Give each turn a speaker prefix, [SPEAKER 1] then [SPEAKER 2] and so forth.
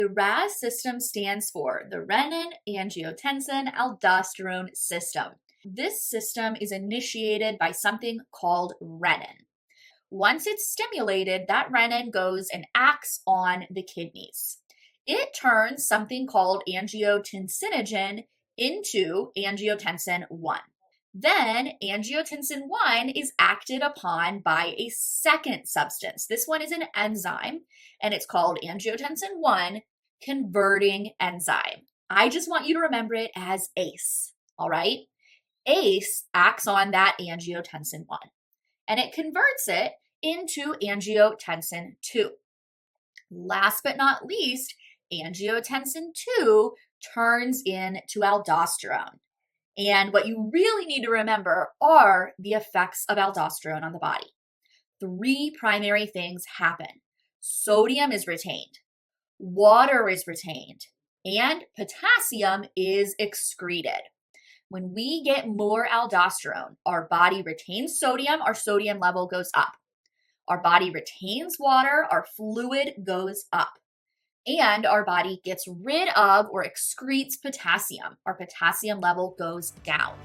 [SPEAKER 1] The RAAS system stands for the Renin-Angiotensin-Aldosterone system. This system is initiated by something called renin. Once it's stimulated, that renin goes and acts on the kidneys. It turns something called angiotensinogen into angiotensin 1. Then angiotensin 1 is acted upon by a second substance. This one is an enzyme, and it's called angiotensin 1 converting enzyme. I just want you to remember it as ACE, all right? ACE acts on that angiotensin 1, and it converts it into angiotensin 2. Last but not least, angiotensin 2 turns into aldosterone. And what you really need to remember are the effects of aldosterone on the body. 3 primary things happen. Sodium is retained, water is retained, and potassium is excreted. When we get more aldosterone, our body retains sodium, our sodium level goes up. Our body retains water, our fluid goes up. And our body gets rid of or excretes potassium. Our potassium level goes down.